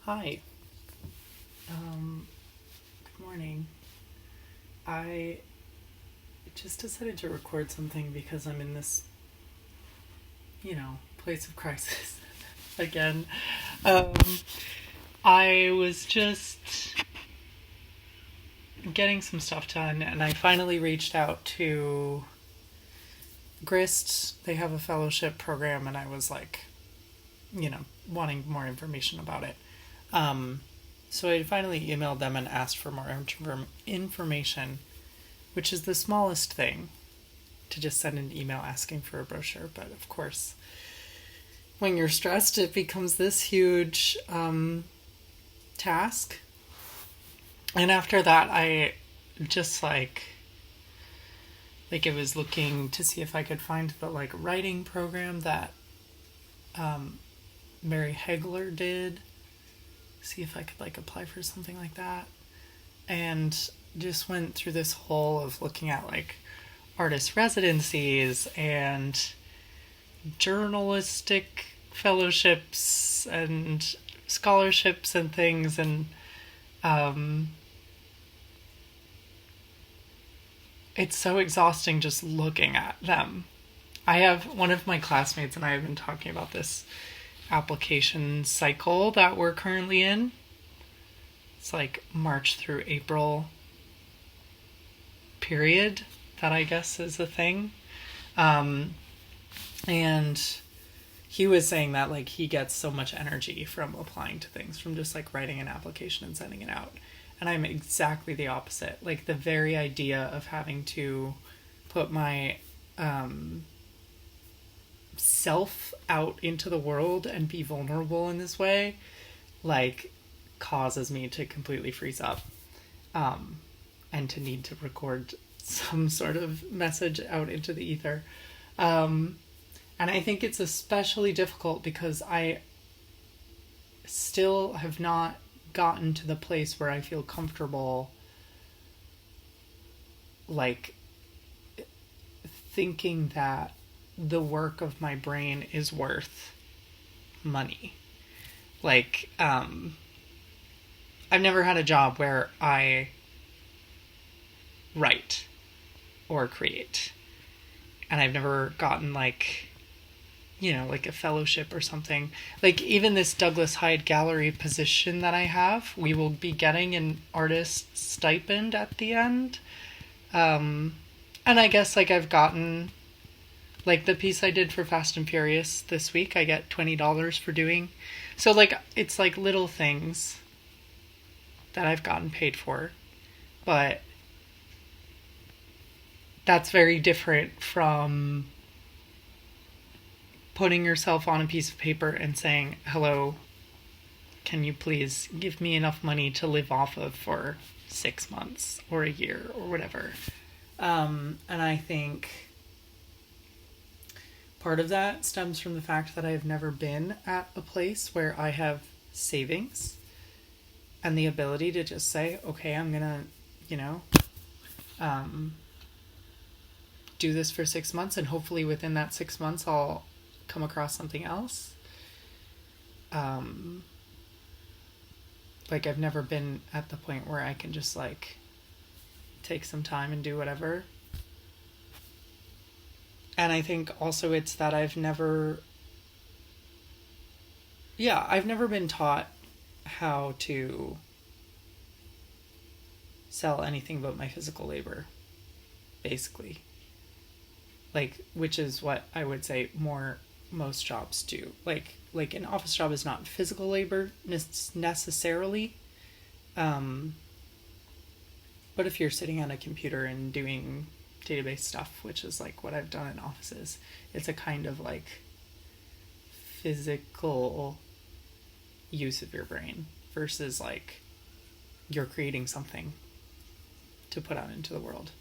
Hi. Good morning. I just decided to record something because I'm in this, place of crisis again. Um, I was just getting some stuff done and I finally reached out to Grist. They have a fellowship program and I was like, wanting more information about it. Um, so I finally emailed them and asked for more information, which is the smallest thing to just send an email asking for a brochure. But of course, when you're stressed, it becomes this huge task. And after that, I just like it was looking to see if I could find the like writing program that Mary Hegler did. See if I could like apply for something like that. And just went through this whole of looking at like artist residencies and journalistic fellowships and scholarships and things, and um, it's so exhausting just looking at them. I have one of my classmates and I have been talking about this application cycle that we're currently in. It's like March through April period that I guess is a thing. Um, and he was saying that like he gets so much energy from applying to things, from just like writing an application and sending it out. And I'm exactly the opposite. Like the very idea of having to put my self out into the world and be vulnerable in this way, like, causes me to completely freeze up, um, and to need to record some sort of message out into the ether. Um, and I think it's especially difficult because I still have not gotten to the place where I feel comfortable, like, thinking that the work of my brain is worth money. Like, I've never had a job where I write or create. And I've never gotten like, like a fellowship or something. Like even this Douglas Hyde Gallery position that I have, we will be getting an artist stipend at the end. And I guess like I've gotten like the piece I did for Fast and Furious this week, I get $20 for doing. So like it's like little things that I've gotten paid for. But that's very different from putting yourself on a piece of paper and saying, hello, can you please give me enough money to live off of for 6 months or a year or whatever. And I think part of that stems from the fact that I've never been at a place where I have savings and the ability to just say, okay, I'm gonna, um, do this for 6 months, and hopefully within that 6 months I'll come across something else. Um, like I've never been at the point where I can just like take some time and do whatever. And I think also it's that I've never been taught how to sell anything but my physical labor, basically. Like, which is what I would say most jobs do. Like an office job is not physical labor necessarily. Um, but if you're sitting at a computer and doing database stuff, which is like what I've done in offices, it's a kind of like physical use of your brain versus like you're creating something to put out into the world.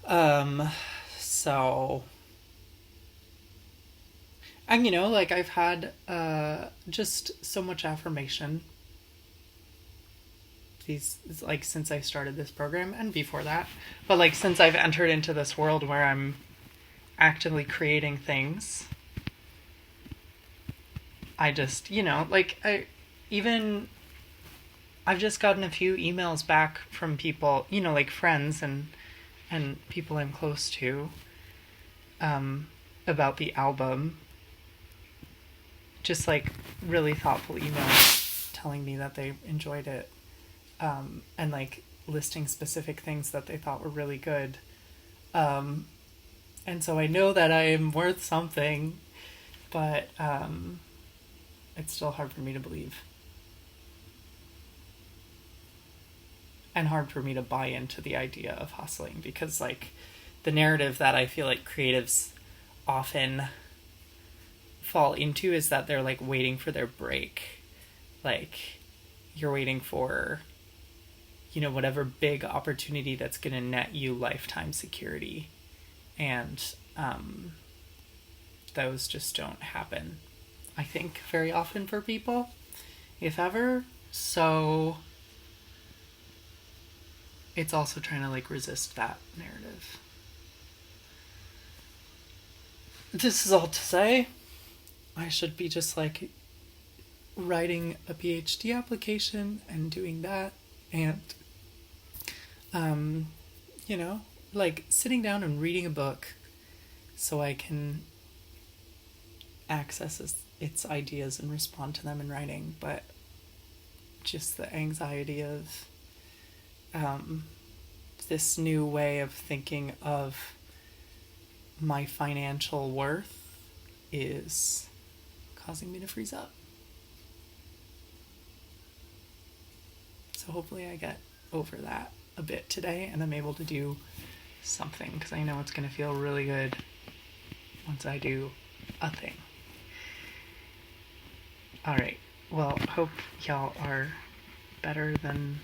Um, so, and like I've had just so much affirmation these like since I started this program and before that, but like since I've entered into this world where I'm actively creating things, I just, like even I've just gotten a few emails back from people, like friends and people I'm close to, um, about the album. Just like really thoughtful emails telling me that they enjoyed it, and like listing specific things that they thought were really good. Um, and so I know that I am worth something, but it's still hard for me to believe. And hard for me to buy into the idea of hustling because, like, the narrative that I feel like creatives often fall into is that they're like waiting for their break. Like, you're waiting for, whatever big opportunity that's going to net you lifetime security. And those just don't happen, I think, very often for people, if ever. So it's also trying to like resist that narrative. This is all to say, I should be just like writing a PhD application and doing that, and um, like sitting down and reading a book so I can access its ideas and respond to them in writing. But just the anxiety of um, this new way of thinking of my financial worth is causing me to freeze up. So hopefully I get over that a bit today and I'm able to do something, because I know it's going to feel really good once I do a thing. All right. Well, hope y'all are better than